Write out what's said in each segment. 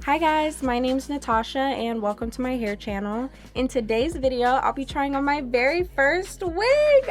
Hi guys, my name's Natasha and welcome to my hair channel. In today's video, I'll be trying on my very first wig.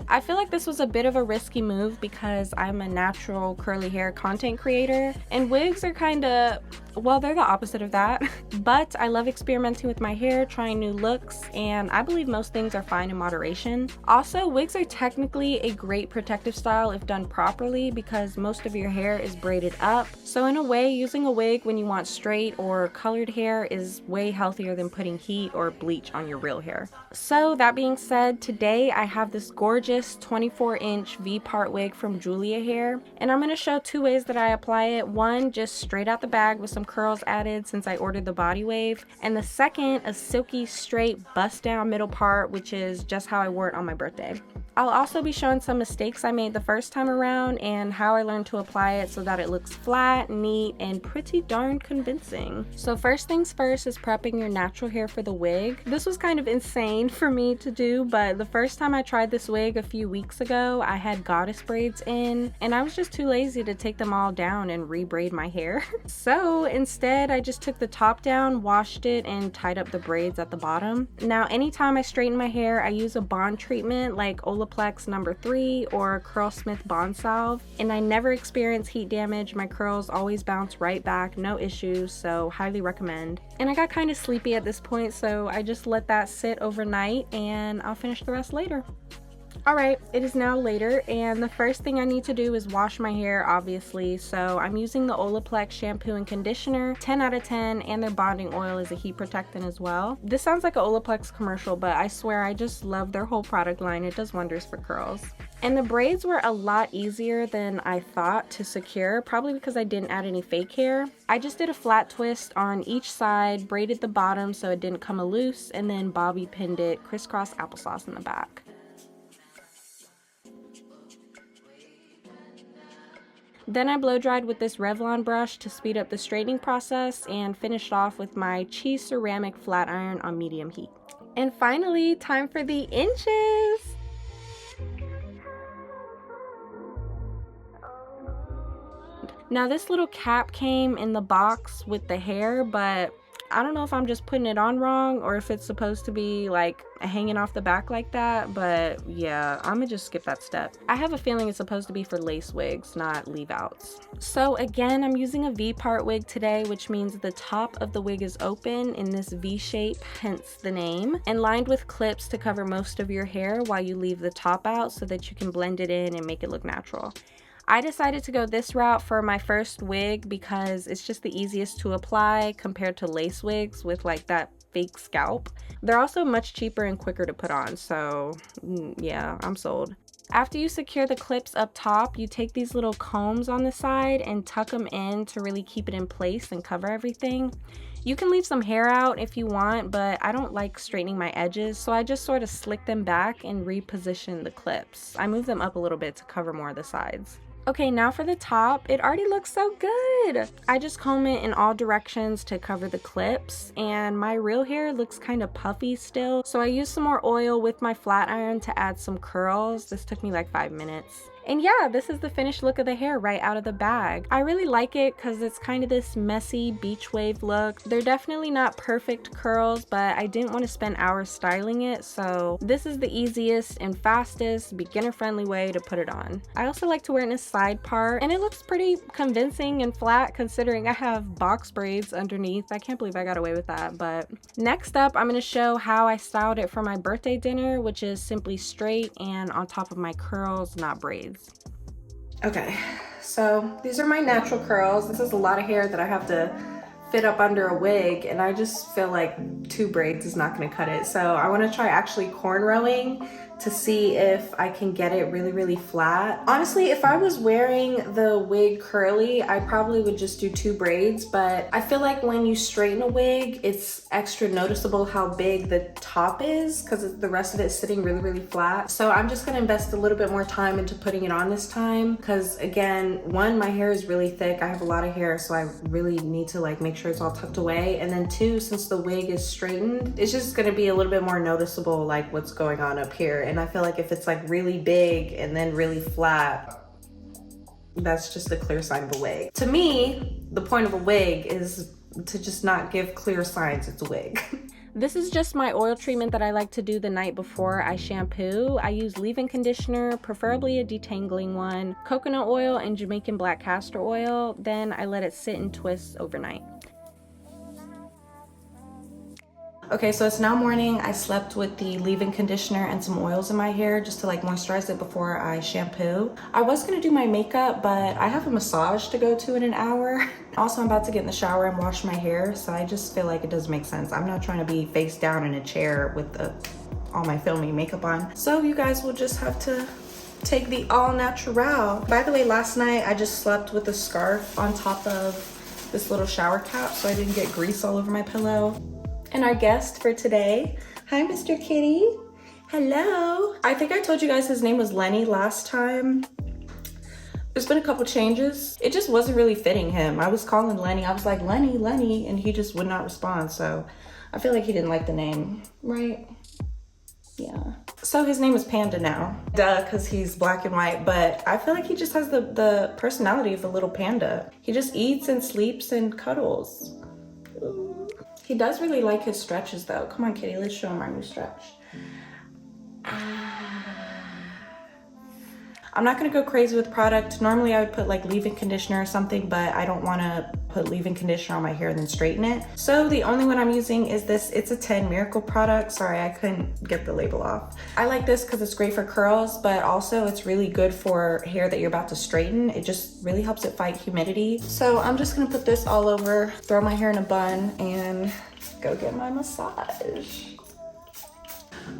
I feel like this was a bit of a risky move because I'm a natural curly hair content creator and wigs are kinda, well, they're the opposite of that. But I love experimenting with my hair, trying new looks, and I believe most things are fine in moderation. Also, wigs are technically a great protective style if done properly because most of your hair is braided up. So in a way, using a wig when you want straight or colored hair is way healthier than putting heat or bleach on your real hair. So that being said, today I have this gorgeous 24-inch V-part wig from Julia Hair, and I'm going to show two ways that I apply it. One, just straight out the bag with some curls added since I ordered the body wave, and the second, a silky straight bust down middle part, which is just how I wore it on my birthday. I'll also be showing some mistakes I made the first time around and how I learned to apply it so that it looks flat, neat, and pretty darn convincing. So first things first is prepping your natural hair for the wig. This was kind of insane for me to do, but the first time I tried this wig a few weeks ago, I had goddess braids in, and I was just too lazy to take them all down and re-braid my hair. So instead, I just took the top down, washed it, and tied up the braids at the bottom. Now, anytime I straighten my hair, I use a bond treatment like Olaplex number 3 or Curlsmith Bond Salve, and I never experience heat damage. My curls always bounce right back, no issues, so highly recommend. And I got kind of sleepy at this point, so I just let that sit overnight and I'll finish the rest later. Alright, it is now later, and the first thing I need to do is wash my hair, obviously, so I'm using the Olaplex shampoo and conditioner, 10 out of 10, and their bonding oil is a heat protectant as well. This sounds like an Olaplex commercial, but I swear I just love their whole product line. It does wonders for curls. And the braids were a lot easier than I thought to secure, probably because I didn't add any fake hair. I just did a flat twist on each side, braided the bottom so it didn't come loose, and then bobby pinned it crisscross applesauce in the back. Then I blow dried with this Revlon brush to speed up the straightening process and finished off with my cheese ceramic flat iron on medium heat. And finally, time for the inches! Now this little cap came in the box with the hair, but I don't know if I'm just putting it on wrong or if it's supposed to be like hanging off the back like that, but yeah, I'm gonna just skip that step. I have a feeling it's supposed to be for lace wigs, not leave outs. So again, I'm using a V-part wig today, which means the top of the wig is open in this V shape, hence the name, and lined with clips to cover most of your hair while you leave the top out so that you can blend it in and make it look natural. I decided to go this route for my first wig because it's just the easiest to apply compared to lace wigs with like that fake scalp. They're also much cheaper and quicker to put on, so yeah, I'm sold. After you secure the clips up top, you take these little combs on the side and tuck them in to really keep it in place and cover everything. You can leave some hair out if you want, but I don't like straightening my edges, so I just sort of slick them back and reposition the clips. I move them up a little bit to cover more of the sides. Okay, now for the top. It already looks so good. I just comb it in all directions to cover the clips, and my real hair looks kind of puffy still, so I used some more oil with my flat iron to add some curls. This took me like 5 minutes. And yeah, this is the finished look of the hair right out of the bag. I really like it because it's kind of this messy beach wave look. They're definitely not perfect curls, but I didn't want to spend hours styling it, so this is the easiest and fastest, beginner-friendly way to put it on. I also like to wear it in a side part, and it looks pretty convincing and flat considering I have box braids underneath. I can't believe I got away with that, but next up, I'm going to show how I styled it for my birthday dinner, which is simply straight and on top of my curls, not braids. Okay, so these are my natural curls. This is a lot of hair that I have to fit up under a wig, and I just feel like 2 braids is not going to cut it. So I want to try actually cornrowing to see if I can get it really, really flat. Honestly, if I was wearing the wig curly, I probably would just do 2 braids, but I feel like when you straighten a wig, it's extra noticeable how big the top is because the rest of it is sitting really, really flat. So I'm just gonna invest a little bit more time into putting it on this time because again, one, my hair is really thick. I have a lot of hair, so I really need to like make sure it's all tucked away. And then 2, since the wig is straightened, it's just gonna be a little bit more noticeable like what's going on up here. And I feel like if it's like really big and then really flat, that's just a clear sign of a wig. To me, the point of a wig is to just not give clear signs it's a wig. This is just my oil treatment that I like to do the night before I shampoo. I use leave-in conditioner, preferably a detangling one, coconut oil, and Jamaican black castor oil. Then I let it sit and twist overnight. Okay, so it's now morning. I slept with the leave-in conditioner and some oils in my hair just to like moisturize it before I shampoo. I was gonna do my makeup, but I have a massage to go to in an hour. Also, I'm about to get in the shower and wash my hair, so I just feel like it doesn't make sense. I'm not trying to be face down in a chair with all my filming makeup on. So you guys will just have to take the all natural. By the way, last night I just slept with a scarf on top of this little shower cap so I didn't get grease all over my pillow. And our guest for today, hi Mr. Kitty, hello. I think I told you guys his name was Lenny last time. There's been a couple changes. It just wasn't really fitting him. I was calling Lenny, I was like, Lenny, Lenny, and he just would not respond. So I feel like he didn't like the name, right? Yeah. So his name is Panda now. Duh, because he's black and white, but I feel like he just has the personality of a little panda. He just eats and sleeps and cuddles. Ooh. He does really like his stretches though. Come on, kitty, let's show him our new stretch. I'm not gonna go crazy with product. Normally I would put like leave-in conditioner or something, but I don't wanna put leave-in conditioner on my hair and then straighten it. So the only one I'm using is this. It's a 10 Miracle product. Sorry, I couldn't get the label off. I like this because it's great for curls, but also it's really good for hair that you're about to straighten. It just really helps it fight humidity. So I'm just gonna put this all over, throw my hair in a bun, and go get my massage.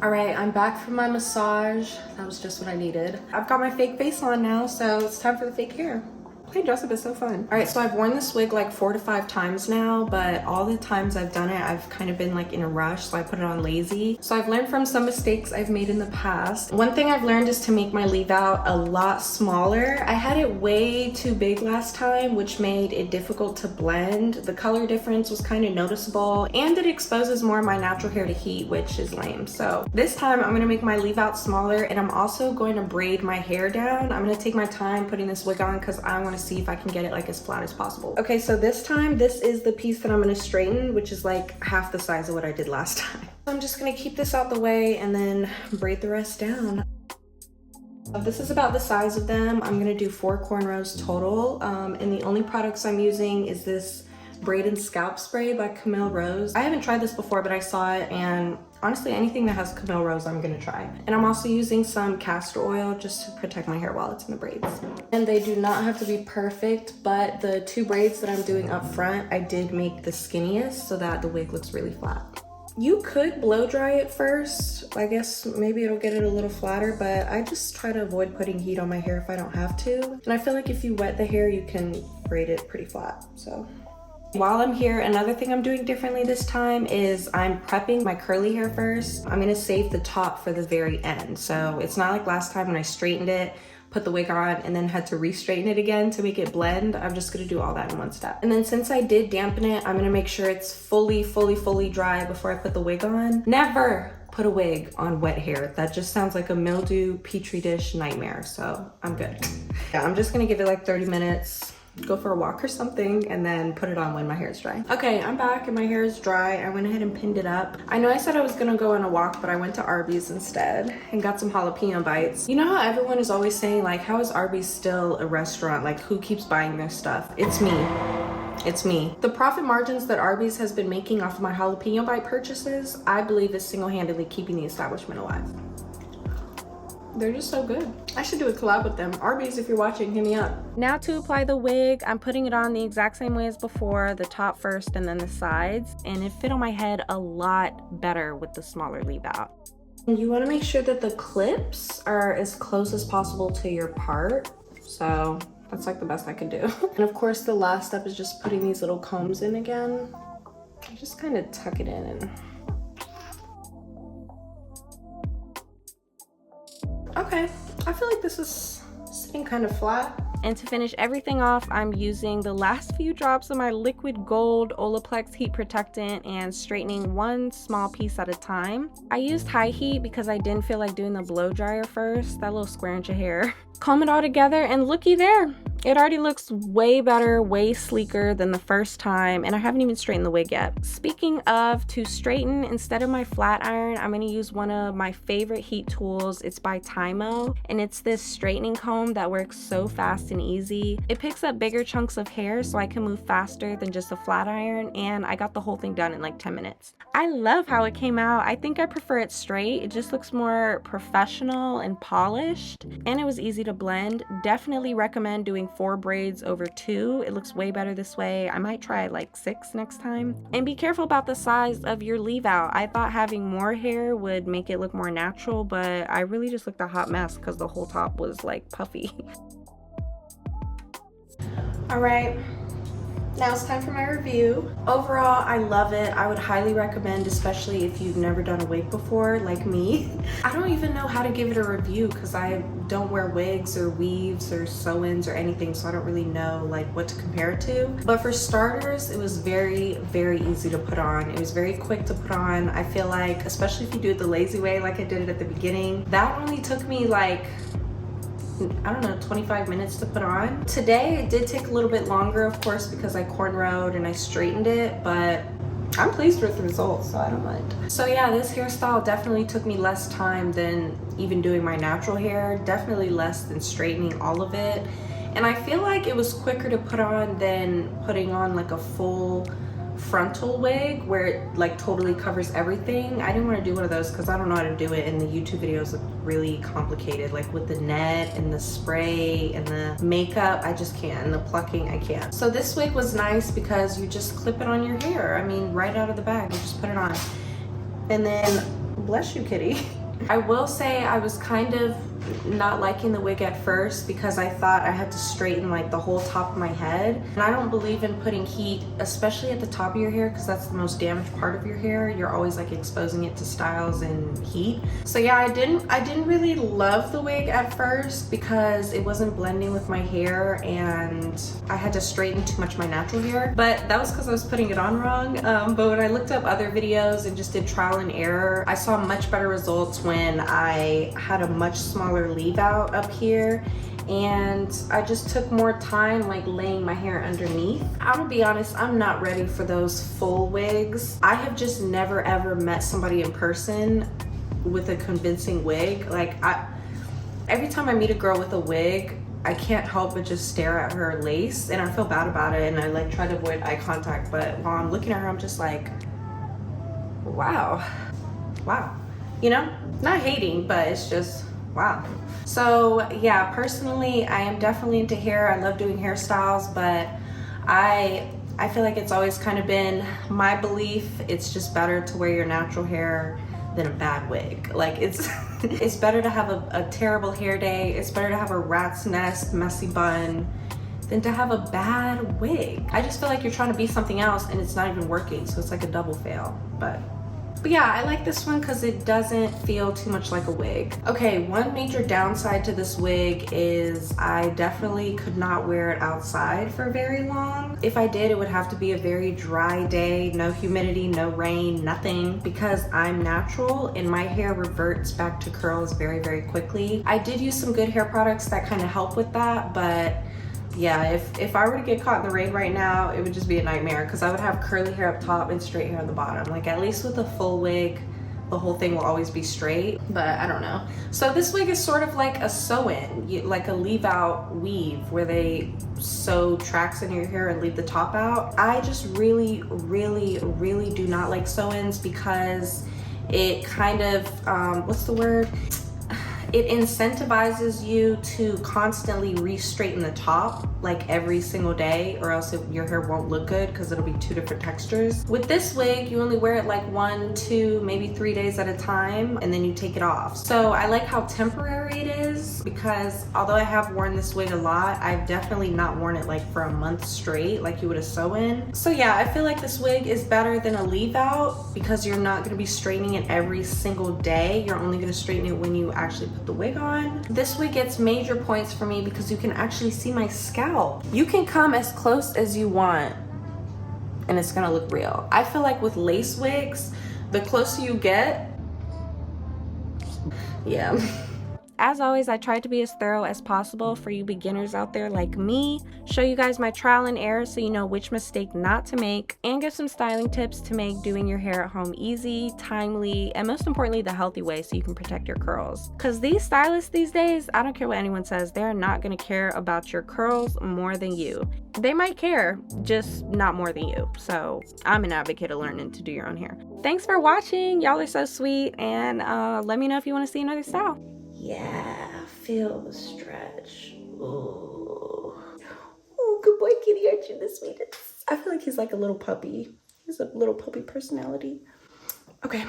All right, I'm back from my massage. That was just what I needed. I've got my fake face on now, so it's time for the fake hair. Playing dress up is so fun. All right, so I've worn this wig like 4 to 5 times now, but all the times I've done it, I've kind of been like in a rush, so I put it on lazy. So I've learned from some mistakes I've made in the past. One thing I've learned is to make my leave out a lot smaller. I had it way too big last time, which made it difficult to blend. The color difference was kind of noticeable, and it exposes more of my natural hair to heat, which is lame. So this time I'm gonna make my leave out smaller, and I'm also going to braid my hair down. I'm gonna take my time putting this wig on because I want to see if I can get it like as flat as possible. Okay, so this time, this is the piece that I'm gonna straighten, which is like half the size of what I did last time. I'm just gonna keep this out the way and then braid the rest down. This is about the size of them. I'm gonna do 4 cornrows total, and the only products I'm using is this Braid and Scalp Spray by Camile Rose. I haven't tried this before, but I saw it, and honestly, anything that has Camile Rose, I'm gonna try. And I'm also using some castor oil just to protect my hair while it's in the braids. And they do not have to be perfect, but the 2 braids that I'm doing up front, I did make the skinniest so that the wig looks really flat. You could blow dry it first. I guess maybe it'll get it a little flatter, but I just try to avoid putting heat on my hair if I don't have to. And I feel like if you wet the hair, you can braid it pretty flat, so. While I'm here, another thing I'm doing differently this time is I'm prepping my curly hair first. I'm gonna save the top for the very end. So it's not like last time when I straightened it, put the wig on, and then had to re-straighten it again to make it blend. I'm just gonna do all that in one step. And then since I did dampen it, I'm gonna make sure it's fully dry before I put the wig on. Never put a wig on wet hair. That just sounds like a mildew petri dish nightmare, so I'm good. Yeah, I'm just gonna give it like 30 minutes. Go for a walk or something, and then put it on when my hair is dry. Okay, I'm back and my hair is dry. I went ahead and pinned it up. I know I said I was gonna go on a walk, but I went to Arby's instead and got some jalapeno bites. You know how everyone is always saying like, how is Arby's still a restaurant? Like, who keeps buying their stuff? It's me. It's me. The profit margins that Arby's has been making off of my jalapeno bite purchases, I believe is single-handedly keeping the establishment alive. They're just so good. I should do a collab with them. Arby's, if you're watching, hit me up. Now to apply the wig, I'm putting it on the exact same way as before, the top first and then the sides, and it fit on my head a lot better with the smaller leave out. And you want to make sure that the clips are as close as possible to your part, so that's like the best I could do. And of course, the last step is just putting these little combs in again. Just kind of tuck it in and okay, I feel like this is sitting kind of flat. And to finish everything off, I'm using the last few drops of my liquid gold Olaplex heat protectant and straightening one small piece at a time. I used high heat because I didn't feel like doing the blow dryer first, that little square inch of hair. Comb it all together and looky there. It already looks way better, way sleeker than the first time, and I haven't even straightened the wig yet. Speaking of, to straighten, instead of my flat iron, I'm gonna use one of my favorite heat tools. It's by Camile, and it's this straightening comb that works so fast and easy. It picks up bigger chunks of hair so I can move faster than just a flat iron, and I got the whole thing done in like 10 minutes. I love how it came out. I think I prefer it straight. It just looks more professional and polished, and it was easy to blend. Definitely recommend doing 4 braids over 2. It looks way better this way. I might try like 6 next time. And be careful about the size of your leave out. I thought having more hair would make it look more natural, but I really just looked a hot mess because the whole top was like puffy. All right. Now it's time for my review. Overall, I love it. I would highly recommend, especially if you've never done a wig before, like me. I don't even know how to give it a review because I don't wear wigs or weaves or sew-ins or anything, so I don't really know like what to compare it to. But for starters, it was very, very easy to put on. It was very quick to put on. I feel like, especially if you do it the lazy way like I did it at the beginning, that only took me like, I don't know, 25 minutes to put on. Today it did take a little bit longer, of course, because I cornrowed and I straightened it, but I'm pleased with the results, so I don't mind. So yeah, this hairstyle definitely took me less time than even doing my natural hair, definitely less than straightening all of it. And I feel like it was quicker to put on than putting on like a full frontal wig where it like totally covers everything. I didn't want to do one of those because I don't know how to do it, and the YouTube videos look really complicated, like with the net and the spray and the makeup. I just can't, and the plucking, I can't. So this wig was nice because you just clip it on your hair. I mean, right out of the bag, you just put it on. And then, bless you, kitty. I will say I was kind of not liking the wig at first because I thought I had to straighten like the whole top of my head, and I don't believe in putting heat, especially at the top of your hair, because that's the most damaged part of your hair. You're always like exposing it to styles and heat. So yeah, I didn't really love the wig at first because it wasn't blending with my hair and I had to straighten too much of my natural hair, but that was because I was putting it on wrong. But when I looked up other videos and just did trial and error, I saw much better results when I had a much smaller leave out up here, and I just took more time like laying my hair underneath. I'm gonna be honest, I'm not ready for those full wigs. I have just never ever met somebody in person with a convincing wig. Like every time I meet a girl with a wig, I can't help but just stare at her lace, and I feel bad about it, and I like try to avoid eye contact, but while I'm looking at her, I'm just like, wow, you know, not hating, but it's just wow. So yeah, personally, I am definitely into hair. I love doing hairstyles, but I feel like it's always kind of been my belief, it's just better to wear your natural hair than a bad wig. Like it's it's better to have a terrible hair day. It's better to have a rat's nest messy bun than to have a bad wig. I just feel like you're trying to be something else and it's not even working, so it's like a double fail. But yeah, I like this one because it doesn't feel too much like a wig. Okay, one major downside to this wig is I definitely could not wear it outside for very long. If I did, it would have to be a very dry day, no humidity, no rain, nothing, because I'm natural and my hair reverts back to curls very, very quickly. I did use some good hair products that kind of help with that, but yeah, if I were to get caught in the rain right now, it would just be a nightmare because I would have curly hair up top and straight hair on the bottom. Like at least with a full wig, the whole thing will always be straight, but I don't know. So this wig is sort of like a sew-in, like a leave-out weave where they sew tracks in your hair and leave the top out. I just really, really, really do not like sew-ins because it kind of, what's the word? It incentivizes you to constantly re-straighten the top like every single day, or else your hair won't look good because it'll be 2 different textures. With this wig, you only wear it like 1, 2, maybe 3 days at a time, and then you take it off. So I like how temporary it is because although I have worn this wig a lot, I've definitely not worn it like for a month straight like you would a sew-in. So yeah, I feel like this wig is better than a leave out because you're not gonna be straightening it every single day. You're only gonna straighten it when you actually put the wig on. This wig gets major points for me because you can actually see my scalp. You can come as close as you want and it's gonna look real. I feel like with lace wigs, the closer you get, yeah. As always, I tried to be as thorough as possible for you beginners out there like me, show you guys my trial and error so you know which mistake not to make, and give some styling tips to make doing your hair at home easy, timely, and most importantly, the healthy way so you can protect your curls. Because these stylists these days, I don't care what anyone says, they're not going to care about your curls more than you. They might care, just not more than you. So I'm an advocate of learning to do your own hair. Thanks for watching. Y'all are so sweet, and let me know if you want to see another style. Yeah, feel the stretch. Ooh. Oh, good boy, kitty, aren't you the sweetest? I feel like he's like a little puppy. He's a little puppy personality. Okay.